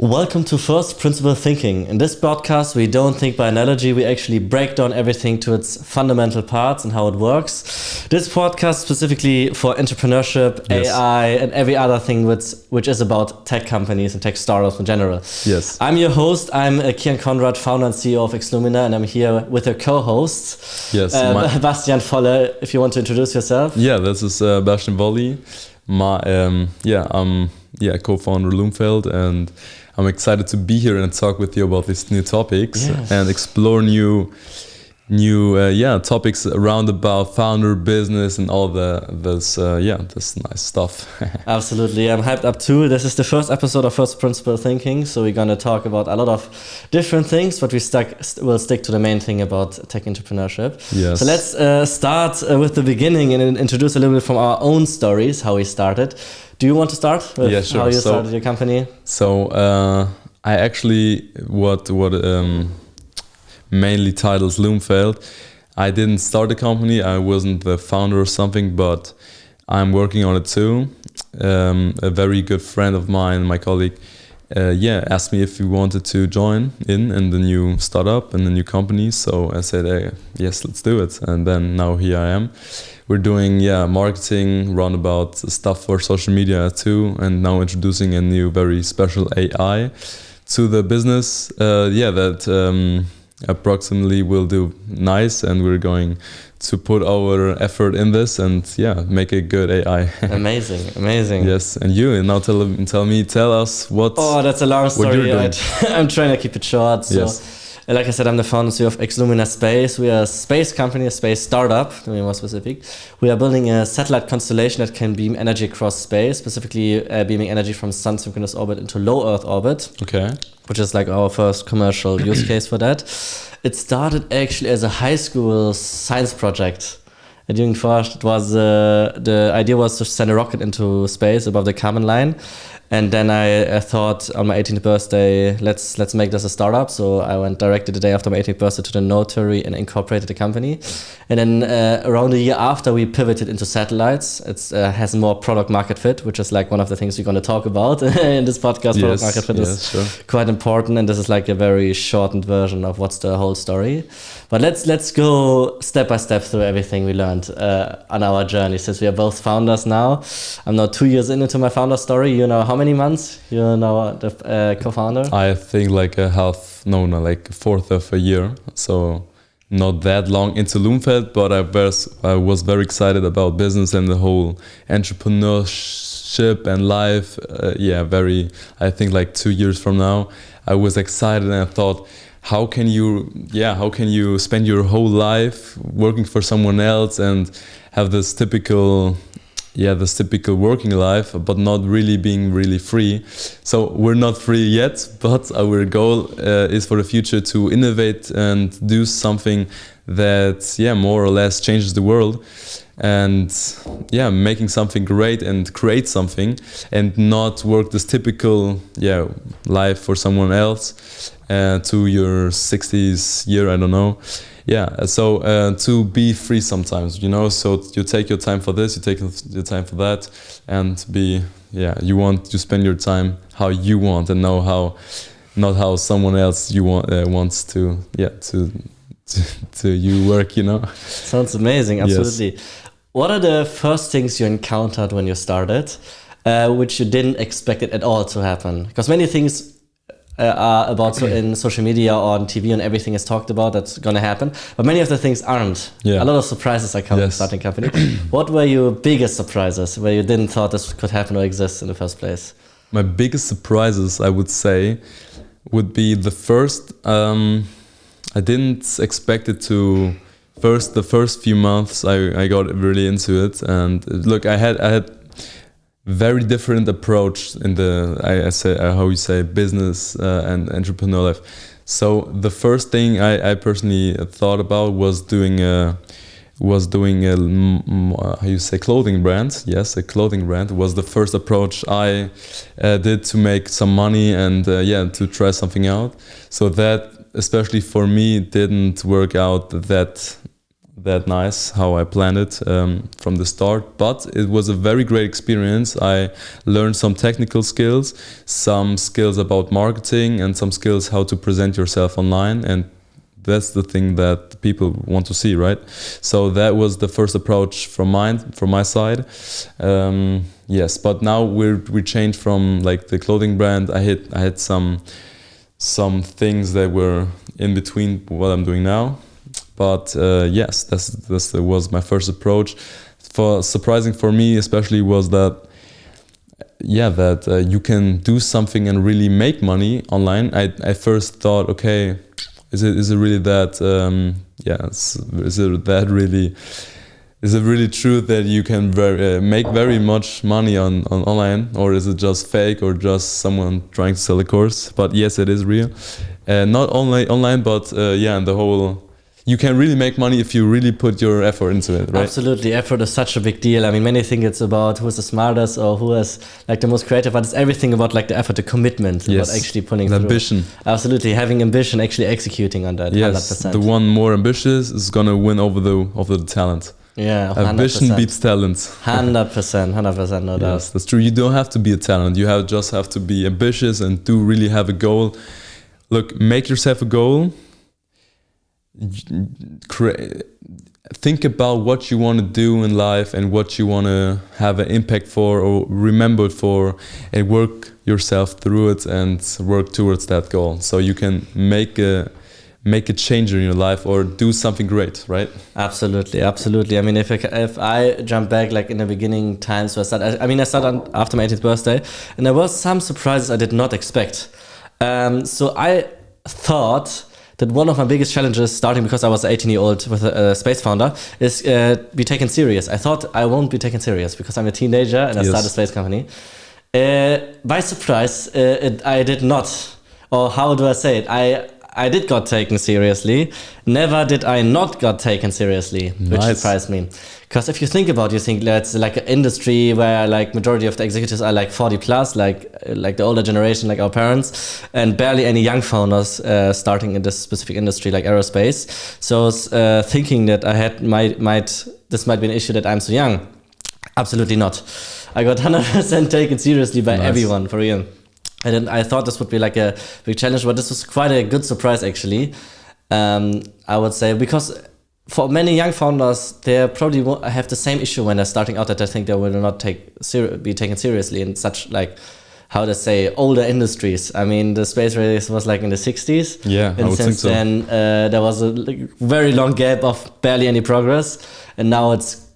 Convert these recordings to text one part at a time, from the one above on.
Welcome to First Principle Thinking. In this podcast, we don't think by analogy, we actually break down everything to its fundamental parts and how it works. This podcast specifically for entrepreneurship, Yes. AI, and every other thing which is about tech companies and tech startups in general. Yes. I'm your host. I'm Kian Konrad, founder and CEO of Illumina, and I'm here with a co-host, Yes. Bastian Volle. If you want to introduce yourself. Yeah, this is Bastian Volle. I'm co-founder Loomfeld, and I'm excited to be here and talk with you about these new topics and explore new topics around about founder business and all this nice stuff. Absolutely, I'm hyped up too. This is the first episode of First Principle Thinking, so we're gonna talk about a lot of different things, but we'll stick to the main thing about tech entrepreneurship. Yes. So let's start with the beginning and introduce a little bit from our own stories, how we started. Do you want to start with how you started your company? So I actually what mainly titles Loomfeld. I didn't start the company. I wasn't the founder or something, but I'm working on it too. A very good friend of mine, my colleague, asked me if we wanted to join in the new startup and the new company. So I said, hey, yes, let's do it. And then now here I am. We're doing marketing, roundabout stuff for social media too, and now introducing a new very special AI to the business. That approximately will do nice, and we're going to put our effort in this and make a good AI. Amazing. Yes, and now tell us what. Oh, that's a long story. I'm trying to keep it short. So. Yes. Like I said, I'm the founder and CEO of Illumina Space. We are a space company, a space startup, to be more specific. We are building a satellite constellation that can beam energy across space, specifically beaming energy from sun synchronous orbit into low Earth orbit. Okay. Which is like our first commercial use case for that. It started actually as a high school science project. During first, it was the idea was to send a rocket into space above the Kármán line. And then I thought on my 18th birthday, let's make this a startup. So I went directly the day after my 18th birthday to the notary and incorporated the company. And then around a year after, we pivoted into satellites. It has more product market fit, which is like one of the things we're going to talk about in this podcast. Product market fit is quite important. And this is like a very shortened version of what's the whole story. But let's go step by step through everything we learned on our journey, since we are both founders now. I'm now 2 years into my founder story. You know, how many months you're now the co-founder? I think like a fourth of a year. So not that long into Loomfeld, but I was very excited about business and the whole entrepreneurship and life. I think like 2 years from now, I was excited and I thought, how can you spend your whole life working for someone else and have this typical working life, but not really being really free. So we're not free yet, but our goal is for the future to innovate and do something that more or less changes the world, and making something great and create something and not work this typical life for someone else to your 60s year, I don't know. To be free sometimes, so you take your time for this, you take your time for that, and you want to spend your time how you want and not how someone else wants to you work, Sounds amazing, absolutely. Yes. What are the first things you encountered when you started, which you didn't expect it at all to happen? Because many things are about in social media or on TV and everything is talked about that's going to happen, but many of the things aren't. A lot of surprises are coming starting company. What were your biggest surprises where you didn't thought this could happen or exist in the first place? My biggest surprises, I would say, would be the first. I didn't expect it to. The first few months, I got really into it, and look, I had very different approach in the business and entrepreneur life. So the first thing I personally thought about was doing a clothing brand. Yes, a clothing brand was the first approach I did to make some money and to try something out. So that, especially for me, didn't work out that nice how I planned it from the start, but it was a very great experience. I learned some technical skills, some skills about marketing, and some skills how to present yourself online, and that's the thing that people want to see, right? So that was the first approach from my side. Yes, but now we changed from like the clothing brand. I had some things that were in between what I'm doing now. But yes, that was my first approach. Surprising for me, especially, was that you can do something and really make money online. I first thought, okay, is it really that? Is it really true that you can make very much money on online, or is it just fake, or just someone trying to sell a course? But yes, it is real, not only online, but in the whole. You can really make money if you really put your effort into it, right? Absolutely, effort is such a big deal. I mean, many think it's about who's the smartest or who is like the most creative, but it's everything about like the effort, the commitment, about actually pulling through. Ambition. Absolutely, having ambition, actually executing on that. Yes, 100%. The one more ambitious is gonna win over the talent. Yeah, 100%. Ambition beats talent. 100%, no doubt. Yes, that's true. You don't have to be a talent. You just have to be ambitious and do really have a goal. Look, make yourself a goal. Think about what you want to do in life and what you want to have an impact for or remembered for, and work yourself through it and work towards that goal, so you can make a change in your life or do something great, right? Absolutely. I mean, if I jump back like in the beginning times where I started after my 18th birthday, and there was some surprises I did not expect. So I thought that one of my biggest challenges, starting because I was an 18-year-old with a space founder, is be taken serious. I thought I won't be taken serious because I'm a teenager and I started a space company. By surprise, I did not. Or how do I say it? I did got taken seriously. Never did I not got taken seriously, which surprised me. Because if you think about it, you think that's like an industry where like majority of the executives are like 40 plus, like the older generation, like our parents, and barely any young founders starting in this specific industry like aerospace. So thinking that this might be an issue that I'm so young, absolutely not. I got 100% taken seriously by everyone, for real. And I thought this would be like a big challenge, but this was quite a good surprise actually. I would say, because for many young founders, they probably won't have the same issue when they're starting out, that they think they will not be taken seriously in such like, how to say, older industries. I mean, the space race was like in the 60s. Yeah, and I would think so. then there was a very long gap of barely any progress. And now it's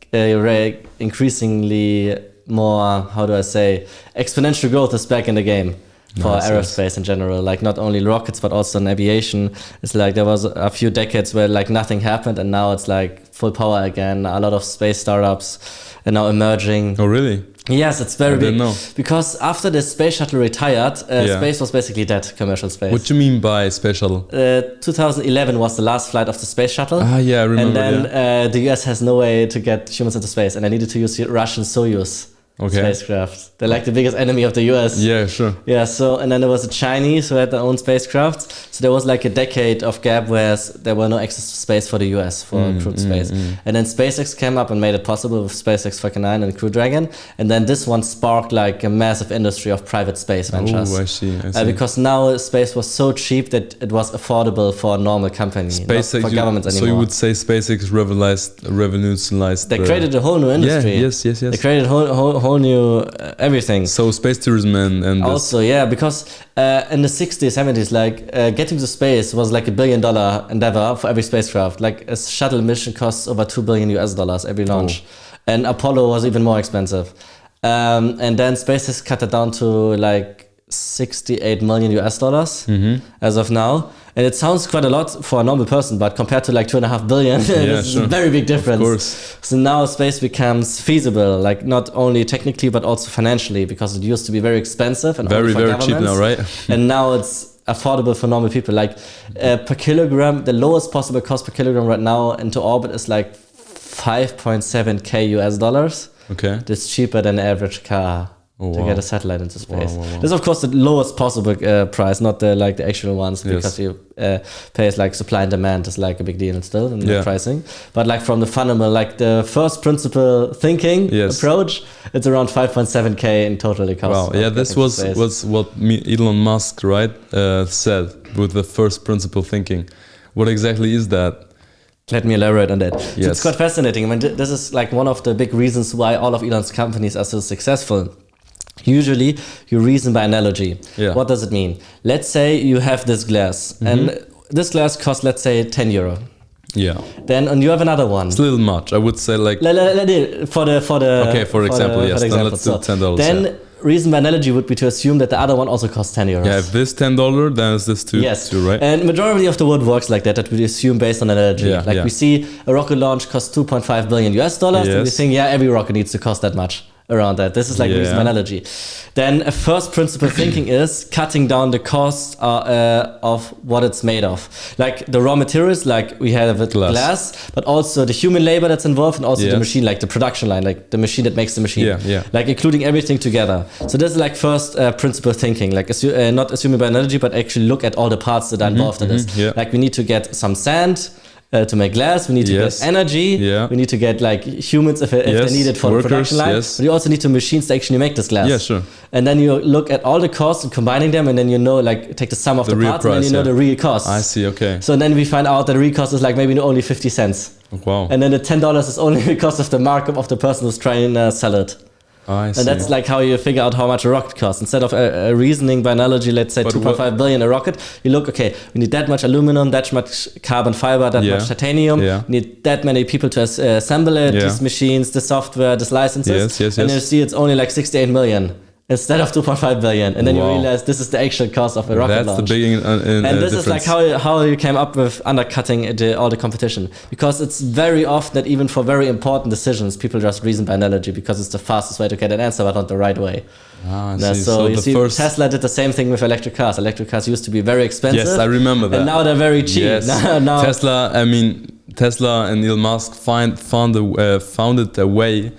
increasingly more, how do I say, exponential growth is back in the game. For aerospace in general, like not only rockets but also in aviation. It's like there was a few decades where like nothing happened, and now it's like full power again. A lot of space startups are now emerging. Oh really? Yes, it's very big. Because after the space shuttle retired, space was basically dead, commercial space. What do you mean by space shuttle? 2011 was the last flight of the space shuttle. Ah yeah, I remember. And then the US has no way to get humans into space, and they needed to use the Russian Soyuz. Spacecraft. They're like the biggest enemy of the US. Yeah, sure. Yeah, so, and then there was the Chinese who had their own spacecraft. So there was like a decade of gap where there were no access to space for the US for crewed space. And then SpaceX came up and made it possible with SpaceX Falcon 9 and Crew Dragon. And then this one sparked like a massive industry of private space ventures. Oh, I see. Because now space was so cheap that it was affordable for a normal company, SpaceX, not for governments anymore. So you would say SpaceX revolutionized. They created a whole new industry. Yeah, yes. They created whole new everything. So space tourism and also because in the 60s, 70s, like getting to space was like $1 billion endeavor for every spacecraft. Like a shuttle mission costs over $2 billion every launch, and Apollo was even more expensive. And then SpaceX cut it down to like $68 million as of now. And it sounds quite a lot for a normal person, but compared to like $2.5 billion, it's a very big difference. Of course. So now space becomes feasible, like not only technically, but also financially, because it used to be very expensive and very cheap now, right? And now it's affordable for normal people. Like per kilogram, the lowest possible cost per kilogram right now into orbit is like $5.7K. Okay. That's cheaper than an average car to get a satellite into space. Wow. This is of course the lowest possible price, not the actual ones, because you pay supply and demand is a big deal still in the pricing. But from the fundamental, the first principle thinking approach, it's around 5.7K in total it costs. Wow, yeah, this was what Elon Musk said with the first principle thinking. What exactly is that? Let me elaborate on that. Yes. It's quite fascinating. I mean, this is one of the big reasons why all of Elon's companies are so successful. Usually, you reason by analogy. Yeah. What does it mean? Let's say you have this glass, and this glass costs, let's say, €10. Yeah. Then you have another one. It's a little much. I would say for example, yes. Then let's do $10. Then reason by analogy would be to assume that the other one also costs €10. Yeah, if this $10, then it's this too. Yes, too, right? And majority of the world works like that we assume based on analogy. We see a rocket launch costs $2.5 billion, and we think, every rocket needs to cost that much. Around that. This is reason by analogy. Then a first principle thinking is cutting down the cost of what it's made of. The raw materials, we have with glass, but also the human labor that's involved, and also the machine, the production line, the machine that makes the machine. Including everything together. So this is first principle thinking, not assuming by analogy, but actually look at all the parts that are involved in this. We need to get some sand, to make glass, we need to get energy, we need to get humans if they need it for the production line, but you also need to machines to actually make this glass. Yeah, sure. And then you look at all the costs and combining them, and then take the sum of the parts, price, and then you know the real cost. I see, okay. So then we find out that the real cost is maybe only 50 cents. Wow. And then the $10 is only because of the markup of the person who's trying to sell it. I see. And that's how you figure out how much a rocket costs. Instead of reasoning by analogy, let's say 2.5 billion a rocket, you look, okay, we need that much aluminum, that much carbon fiber, that much titanium, we need that many people to assemble it, these machines, the software, these licenses, and you see it's only 68 million. Instead of 2.5 billion, and then you realize this is the actual cost of a rocket launch. That's the big and this difference. Is how you came up with undercutting all the competition, because it's very often that even for very important decisions, people just reason by analogy because it's the fastest way to get an answer, but not the right way. So you see, Tesla did the same thing with electric cars. Electric cars used to be very expensive. Yes, I remember that. And now they're very cheap. Yes. now Tesla and Elon Musk founded a way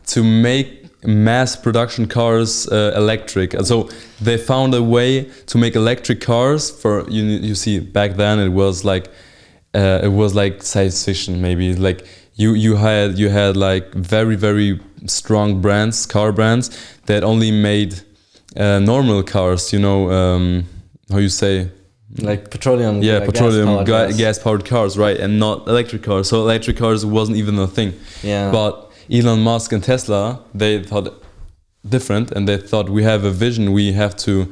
to make mass production cars electric. And so they found a way to make electric cars for you see back then it was like science fiction maybe, you had very, very strong car brands that only made normal cars, how you say, petroleum, petroleum gas powered cars, right? And not electric cars. So electric cars wasn't even a thing. But Elon Musk and Tesla, they thought different, and they thought, we have a vision, we have to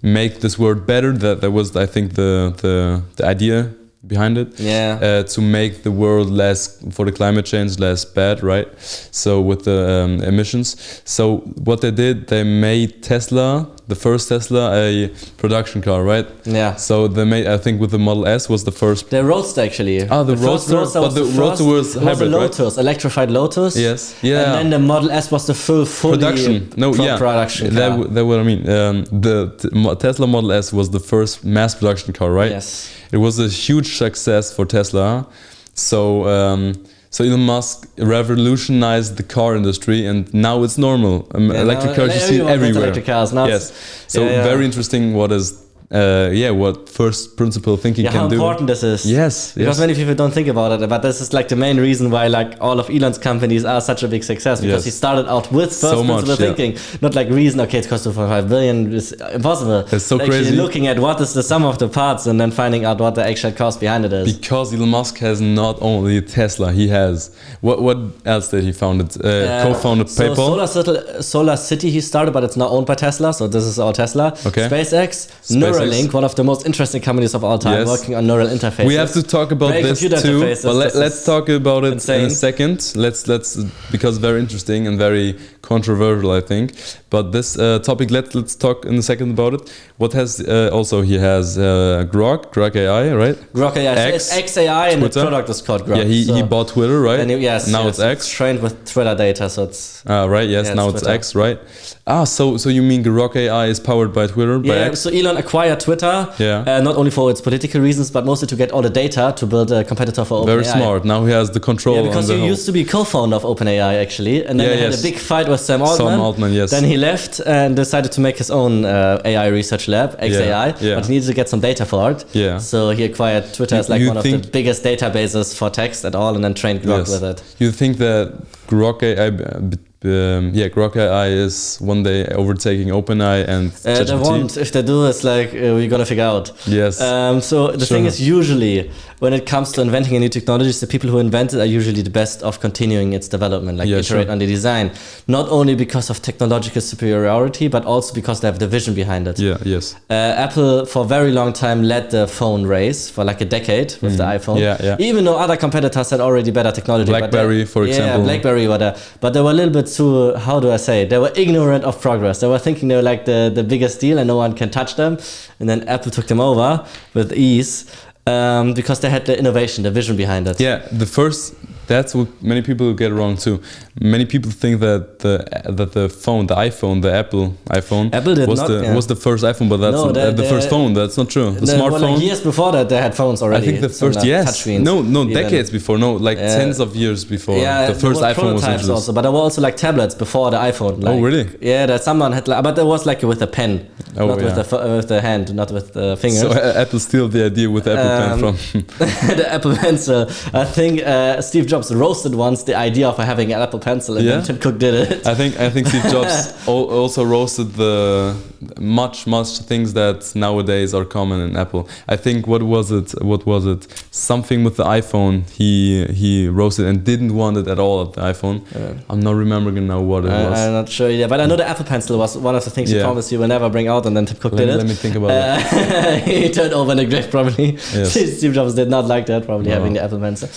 make this world better. That was, I think, the idea behind it. To make the world less, for the climate change, less bad, right? So with the emissions. So what they did, they made Tesla, the first Tesla, a production car, right? So they made, I think, with the Model S was the first. The Roadster, actually. The Roadster, but the Roadster was hybrid, Lotus, right? Electrified Lotus. Yes. And then the Model S was the fully production. Production car. That's what I mean. The Tesla Model S was the first mass production car, right? Yes. It was a huge success for Tesla. So Elon Musk revolutionized the car industry, and now it's normal. Electric cars you see everywhere. Electric cars, very interesting. What first principle thinking can how do. How important this is. Yes. Because many people don't think about it, but this is the main reason why all of Elon's companies are such a big success, because he started out with first principle thinking, not reason, okay, it costs 2.5 billion, it's impossible. It's so crazy. Looking at what is the sum of the parts and then finding out what the actual cost behind it is. Because Elon Musk has not only Tesla, he has, what else did he founded? Co-founded PayPal? Solar City he started, but it's not owned by Tesla, so this is all Tesla. Okay. SpaceX. Neuralink, one of the most interesting companies of all time, working on neural interfaces. We have to talk about this too, but let's talk about it in a second. Let's because very interesting and very controversial, I think. But this topic, let's talk in a second about it. What has also he has Grok AI, right? Grok AI, it's XAI, and the product is called Grok. Yeah, he bought Twitter, right? And now it's X. It's trained with Twitter data, so it's right. Yes, now it's Twitter. X, right? So you mean Grok AI is powered by Twitter? By Yeah, X? so Elon acquired Twitter, not only for its political reasons, but mostly to get all the data to build a competitor for OpenAI. Very smart. Now he has the control. Yeah, because he used to be co-founder of OpenAI actually, and then they had a big fight with Sam Altman. Sam Altman, yes. Then he left and decided to make his own AI research lab, XAI, but he needed to get some data for it. Yeah. So he acquired Twitter as like one of the biggest databases for text at all, and then trained Grok with it. You think that Grok AI Grok AI is one day overtaking OpenAI and ChatGPT? They won't. If they do, it's like we're gonna figure out. Yes. So the thing is, usually when it comes to inventing a new technologies, the people who invent it are usually the best of continuing its development, like iterate on the design. Not only because of technological superiority, but also because they have the vision behind it. Yeah. Yes. Apple for a very long time led the phone race for like a decade with the iPhone. Even though other competitors had already better technology. BlackBerry, for example. Yeah, BlackBerry, but they were a little bit too, how do I say, they were ignorant of progress. They were thinking they were like the biggest deal and no one can touch them. And then Apple took them over with ease because they had the innovation, the vision behind it. Yeah, that's what many people get wrong too. Many people think that the iPhone, the Apple iPhone was the first iPhone, but that's the first phone. That's not true. The smartphone. Like years before that, they had phones already. I think the first, decades before. No, like tens of years before. The first iPhone was introduced. Also, but there were also like tablets before the iPhone. Like, oh, really? Yeah, that someone had, but there was like with a pen, not with the hand, not with the fingers. So Apple steal the idea with the Apple pen from the Apple Pencil. I think Steve Jobs roasted once the idea of having an Apple Pencil, and then Tim Cook did it. I think Steve Jobs also roasted the much things that nowadays are common in Apple. I think what was it? Something with the iPhone. He roasted and didn't want it at all at the iPhone. I'm not remembering now what it was. I'm not sure. Yeah, but I know the Apple Pencil was one of the things he promised he will never bring out, and then Tim Cook did it. Let me think about it. He turned over in the grave probably. Yes. Steve Jobs did not like that, probably having the Apple Pencil.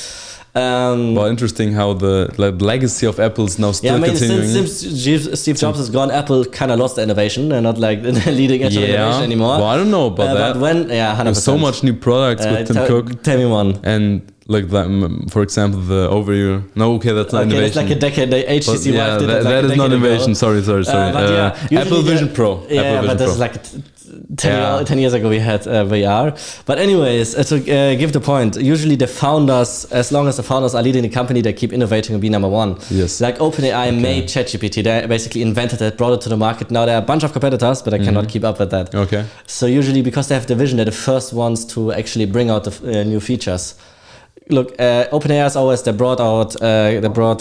Well, interesting how the legacy of Apple is now still continuing. Since Steve Jobs is gone, Apple kind of lost the innovation. They're not like the leading edge of innovation anymore. Well, I don't know about that. But when, 100%. There's so much new products with Tim Cook. Tell me one. And like that, for example, the overview. No, okay, that's not innovation. It's like a decade. The HTC Vive did it like that is not innovation. Ago. Sorry. Apple Vision Pro. But this is like 10 years ago we had VR. But anyways, to give the point, usually the founders, as long as the founders are leading the company, they keep innovating and be number one. Yes. Like OpenAI made ChatGPT. They basically invented it, brought it to the market. Now there are a bunch of competitors, but they cannot keep up with that. Okay. So usually because they have the vision, they're the first ones to actually bring out the new features. Look, OpenAI is always, they brought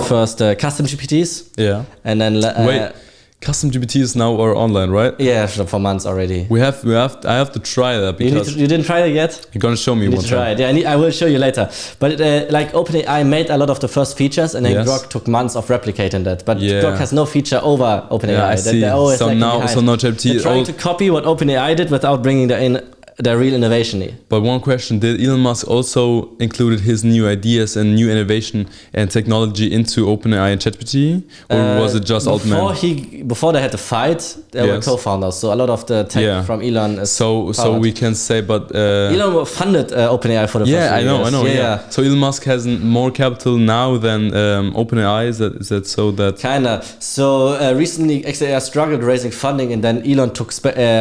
first custom GPTs. Yeah. And then wait. Custom GPTs now are online, right? Yeah, for months already. I have to try that because you didn't try it yet. You're gonna show me one time. Try it. Yeah, I will show you later. But like OpenAI made a lot of the first features, and then Grok took months of replicating that. But Grok has no feature over OpenAI. Yeah, I see. So now ChatGPT. They're trying to copy what OpenAI did without bringing the real innovation. But one question, did Elon Musk also included his new ideas and new innovation and technology into OpenAI and ChatGPT? Or was it just Altman? Before they had the fight, they were co-founders. So a lot of the tech from Elon is So we can say, but... Elon funded OpenAI for the first years. I know. Yeah. So Elon Musk has more capital now than OpenAI? Is that so that... Kinda. So recently XAI struggled raising funding, and then Elon took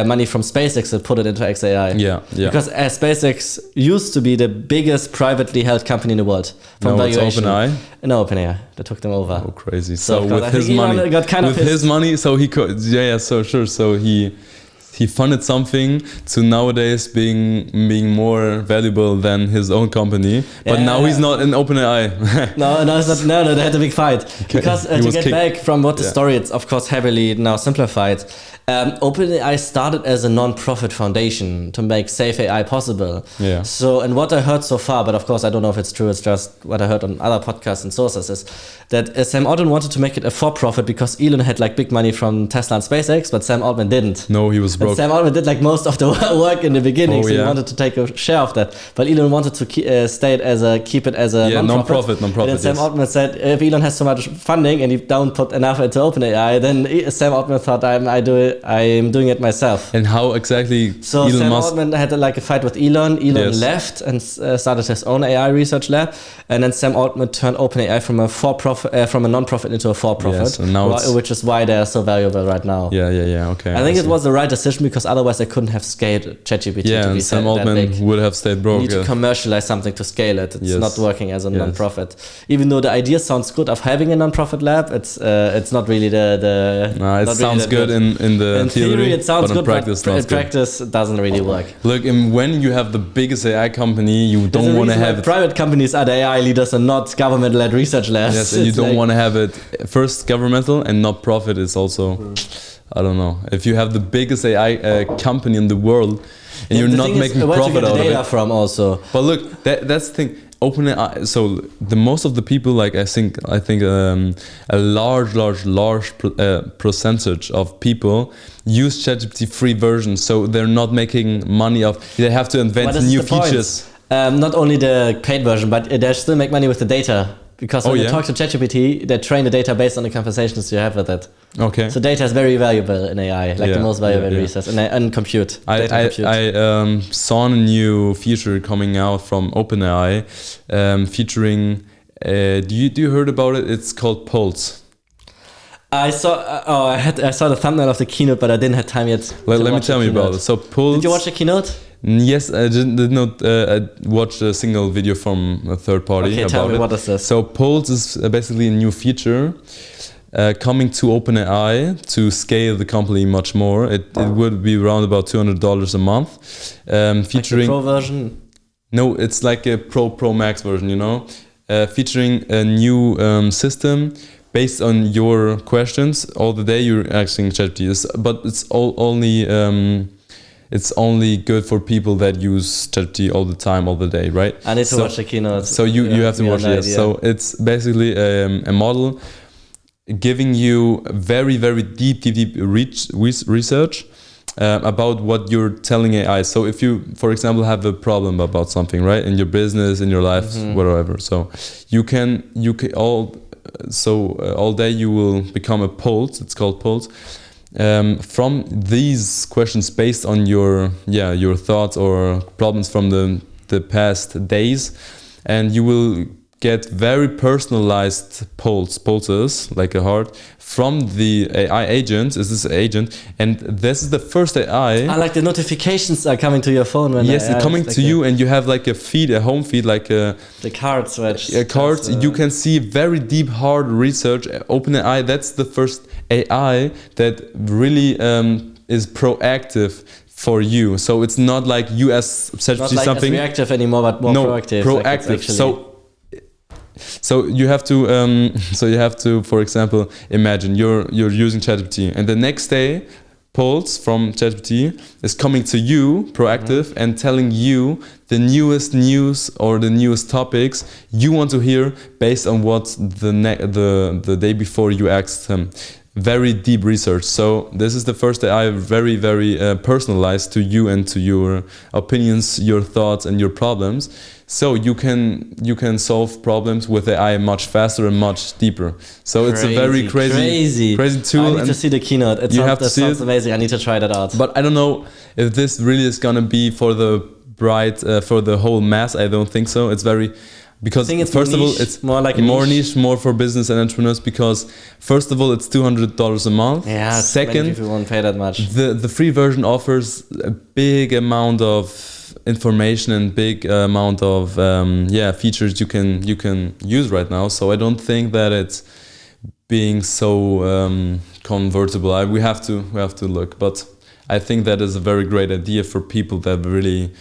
money from SpaceX and put it into XAI. Yeah. Because SpaceX used to be the biggest privately held company in the world. From valuation. OpenAI? No, OpenAI. They took them over. Oh, crazy. So with his money, so he could, so sure. So he funded something to nowadays being more valuable than his own company. But now he's not in OpenAI. No, it's not. No, they had a big fight. Okay. Because to get back from what the story, it's of course heavily now simplified. OpenAI started as a non-profit foundation to make safe AI possible. Yeah. So, and what I heard so far, but of course I don't know if it's true, it's just what I heard on other podcasts and sources, is that Sam Altman wanted to make it a for-profit because Elon had like big money from Tesla and SpaceX, but Sam Altman didn't. No, he was broke. And Sam Altman did like most of the work in the beginning, so he wanted to take a share of that. But Elon wanted to keep it as a non-profit. Non-profit. And then Sam Altman said, if Elon has so much funding and he don't put enough into OpenAI, then Sam Altman thought, I'm doing it myself. And how exactly So Elon Sam Musk... Altman had like a fight with Elon. Elon Yes. left and started his own AI research lab, and then Sam Altman turned OpenAI from a non-profit into a for-profit, Yes, and now it's- which is why they are so valuable right now. Yeah, okay. I think see. it was the right decision because otherwise they couldn't have scaled ChatGPT Yeah, to be and Sam that Altman big. would have stayed You broke. need to commercialize something to scale it. It's Yes. not working as a Yes. non-profit. Even though the idea sounds good of having a non-profit lab, it's not really the Nah, it not really sounds that good in the in theory. It sounds but good, in practice, but in not good. practice it doesn't really work. Look, and when you have the biggest AI company, you There's don't a want to reason why have it. private companies are the AI leaders and not government-led research labs. Yes, and you It's don't like- want to have it first governmental and not profit is also. I don't know. If you have the biggest AI company in the world and you're the not thing is, making where to profit get the out of data it. from also. But look, that's the thing. OpenAI. So the most of the people, like I think a large percentage of people use ChatGPT free version. So they're not making money off. They have to But invent this is new the point. features. Not only the paid version, but they still make money with the data. Because when you talk to ChatGPT, they train the data based on the conversations you have with it. Okay. So data is very valuable in AI, like the most valuable research and compute. I saw a new feature coming out from OpenAI, featuring. Do you heard about it? It's called Pulse. I saw. I saw the thumbnail of the keynote, but I didn't have time yet. Let me tell you about it. So Pulse. Did you watch the keynote? Yes, I did not watch a single video from a third party Okay, about tell me, it. what is this? So Pulse is basically a new feature coming to OpenAI to scale the company much more. It would be around about $200 a month, featuring like the Pro version. No, it's like a Pro Max version, you know, featuring a new system based on your questions. All the day you're asking ChatGPT, but it's only good for people that use ChatGPT all the time, all the day, right? I need to watch the keynote. So you have to watch it. So it's basically a model giving you very deep research about what you're telling AI. So if you, for example, have a problem about something, right, in your business, in your life, whatever. So you can all day you will become a Pulse. It's called Pulse. From these questions based on your thoughts or problems from the past days, and you will get very personalized pulses like a heart from the AI agent. Is this agent? And this is the first AI. Like the notifications are coming to your phone when yes, it's coming to you, and you have like a feed, a home feed, like the card switch. Cards. You can see very deep, hard research. OpenAI. That's the first AI that really is proactive for you. So it's not like you as not like something as reactive anymore, but more proactive. Proactive. So you have to, for example, imagine you're using ChatGPT, and the next day, Pulse from ChatGPT is coming to you, proactive, and telling you the newest news or the newest topics you want to hear based on what the day before you asked him. Very deep research. So this is the first AI very personalized to you and to your opinions, your thoughts, and your problems. So you can solve problems with AI much faster and much deeper. So it's a very crazy tool. I need to see the keynote. It sounds amazing. I need to try that out. But I don't know if this really is gonna be for the for the whole mass. I don't think so. It's very. Because first of all, it's more like more niche, more for business and entrepreneurs. Because first of all, it's $200 a month. Yeah. Second, many people won't pay that much. The free version offers a big amount of information and big amount of features you can use right now. So I don't think that it's being so convertible. We have to look, but I think that is a very great idea for people that really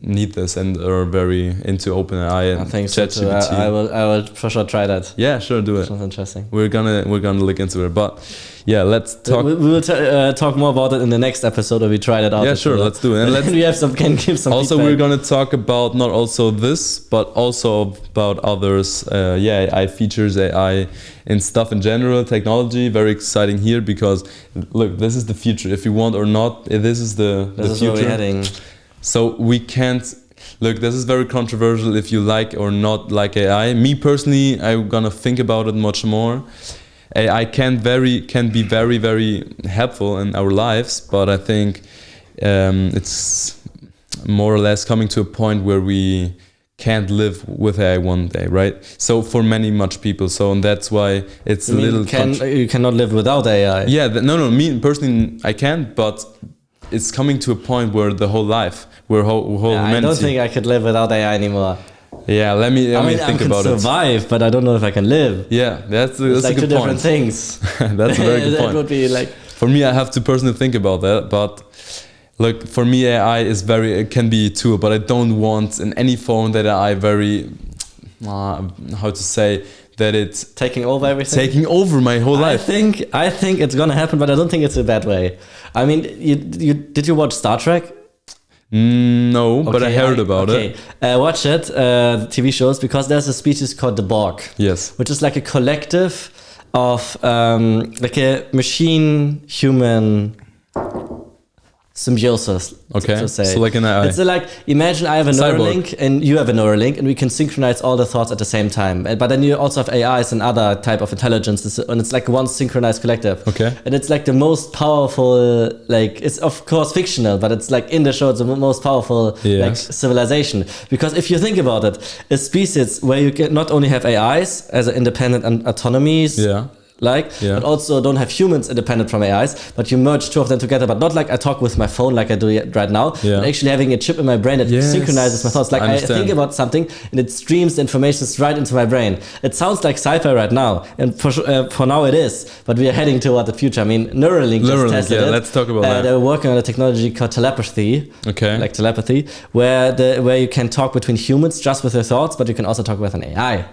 need this and are very into OpenAI and ChatGPT. So I will for sure try that. Yeah, sure, do it. Sounds interesting. We're gonna look into it, but yeah, let's talk. We will talk more about it in the next episode, or we try that out. Yeah, sure, let's do it. And we can give some. Also, feedback. we're gonna talk about not also this, but also about others. AI features, AI and stuff in general, technology. Very exciting here because look, this is the future. If you want or not, this is the future. Where we're heading. So we can't look. This is very controversial if you like or not like AI. Me personally, I'm gonna think about it much more. AI can be very, very helpful in our lives, but I think it's more or less coming to a point where we can't live with AI one day, right? So for much people, so and that's why it's You you cannot live without AI. Yeah, no, me personally I can't, but it's coming to a point where the whole life, where whole humanity. I don't think I could live without AI anymore. Yeah, let me think about it. I can survive, but I don't know if I can live. Yeah, that's like a good two different things. That's a very good point. That would be like. For me, I have to personally think about that, but look, for me, AI it can be a tool, but I don't want in any phone that AI how to say that it's taking over everything. Taking over my whole life. I think it's gonna happen, but I don't think it's a bad way. I mean, did you watch Star Trek? No, but I heard about it. Watch it, the TV shows, because there's a species called the Borg. Yes. Which is like a collective of like a machine-human symbiosis. Okay. To say. So like an AI. It's like, imagine I have a Neuralink and you have a Neuralink, and we can synchronize all the thoughts at the same time. But then you also have AIs and other type of intelligence, and it's like one synchronized collective. Okay. And it's like the most powerful, like, it's of course fictional, but it's like in the show it's the most powerful like civilization. Because if you think about it, a species where you can not only have AIs as an independent autonomies. Yeah. But also don't have humans independent from AIs, but you merge two of them together, but not like I talk with my phone like I do right now, but actually having a chip in my brain that synchronizes my thoughts. Like I think about something and it streams the information right into my brain. It sounds like sci-fi right now, and for now it is, but we are heading toward the future. I mean, Neuralink just tested it. Let's talk about that. They're working on a technology called telepathy, like telepathy, where you can talk between humans just with your thoughts, but you can also talk with an AI.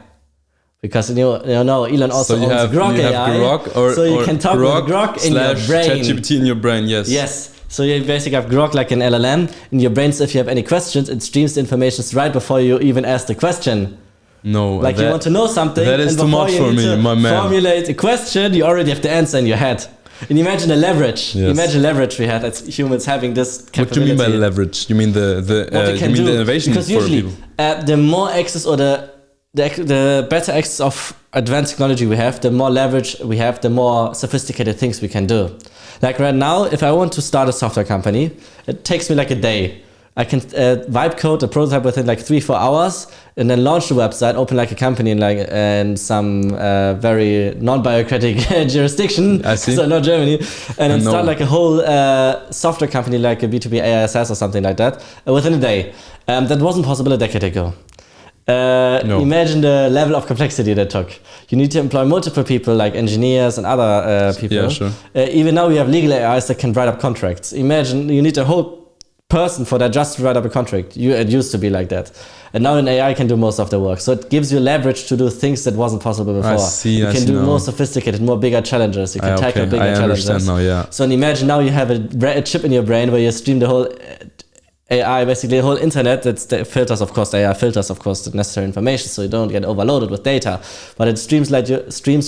Because you know Elon also owns Grok AI, so you can talk with Grok in your brain. ChatGPT in your brain, yes. Yes, so you basically have Grok like an LLM in your brain. So if you have any questions, it streams the information right before you even ask the question. No, like you want to know something, that is and too much for me, my man. Formulate a question, you already have the answer in your head. And imagine the leverage. Yes. Imagine leverage we had as humans having this capability. What do you mean by leverage? You mean the innovation because for usually, people? The more access or the better access of advanced technology we have, the more leverage we have, the more sophisticated things we can do. Like right now, if I want to start a software company, it takes me like a day. I can vibe code a prototype within like 3-4 hours, and then launch the website, open like a company in some very non-bureaucratic jurisdiction, I see. So not Germany, and then start like a whole software company like a B2B AISS or something like that within a day. That wasn't possible a decade ago. Imagine the level of complexity that took. You need to employ multiple people like engineers and other people. Yeah, sure. Even now we have legal AIs that can write up contracts. Imagine you need a whole person for that just to write up a contract. It used to be like that. And now an AI can do most of the work. So it gives you leverage to do things that wasn't possible before. You can do more sophisticated, more bigger challenges. You can tackle bigger challenges. I understand now, yeah. So imagine now you have a chip in your brain where you stream the whole AI, basically the whole internet. That's the filters, of course. AI filters, of course, the necessary information, so you don't get overloaded with data. But it streams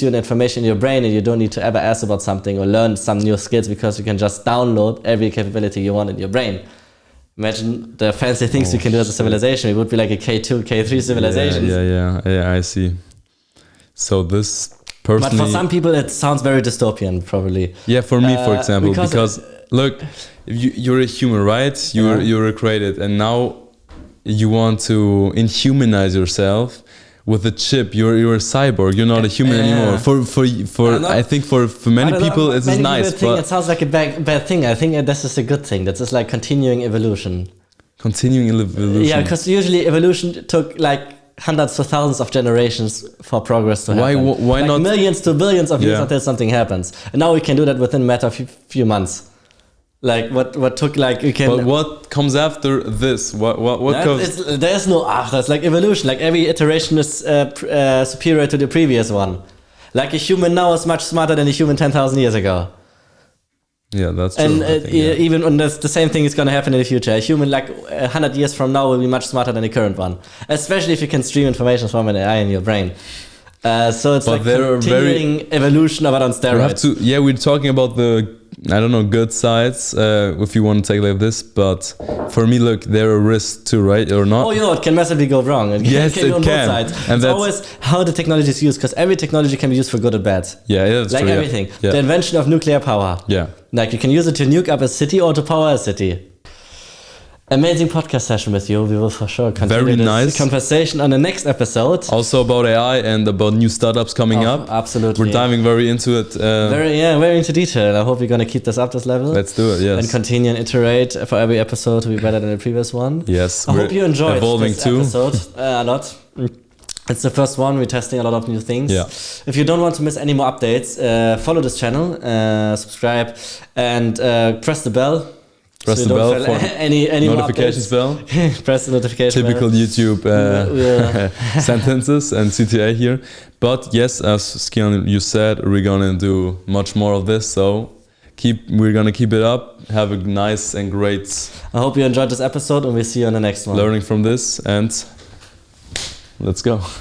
you an information in your brain, and you don't need to ever ask about something or learn some new skills, because you can just download every capability you want in your brain. Imagine the fancy things you can do as a civilization. It would be like a K2, K3 civilization. Yeah, I see. So this personally... But for some people, it sounds very dystopian, probably. Yeah, for me, for example, because look, you're a human, right? You're created, and now you want to inhumanize yourself with a chip. You're a cyborg. You're not a human anymore. I think for many people it's nice. But it sounds like a bad thing. I think this is a good thing. That's just like continuing evolution. Continuing evolution. Yeah, because usually evolution took like hundreds to thousands of generations for progress to happen. Why like not millions to billions of years until something happens? And now we can do that within a matter of few months. Like what took like you can. But what comes after this? What comes? There's no after. It's like evolution. Like every iteration is superior to the previous one. Like a human now is much smarter than a human 10,000 years ago. Yeah, that's true. And even on the same thing is going to happen in the future. A human like 100 years from now will be much smarter than the current one. Especially if you can stream information from an AI in your brain. So it's like continuing evolution, but on steroids. We're talking about the I don't know, good sides, if you want to take it like this, but for me, look, there are risks too, right, or not? Oh, you know, it can massively go wrong. It Yes, can go it on can. both sides. And It's that's- always how the technology is used, because every technology can be used for good or bad. Yeah, that's Like true. yeah. everything. Yeah. The invention of nuclear power. Yeah. Like you can use it to nuke up a city or to power a city. Amazing podcast session with you. We will for sure continue Very this nice. conversation on the next episode. Also about AI and about new startups coming up. Absolutely. We're diving very into it. Very into detail. I hope we're gonna keep this up this level. Let's do it, yes. And continue and iterate for every episode to be better than the previous one. Yes, I we're hope you enjoyed evolving this too. episode a lot. It's the first one. We're testing a lot of new things. Yeah. If you don't want to miss any more updates, follow this channel, subscribe, and press the bell. Press so the you don't bell fail for any more notifications bell. updates. Press the notification Typical bell. YouTube sentences and CTA here. But yes, as Kian, you said, we're gonna do much more of this. So we're gonna keep it up. Have a nice and great I hope you enjoyed this episode, and we'll see you on the next one. learning from this. And let's go.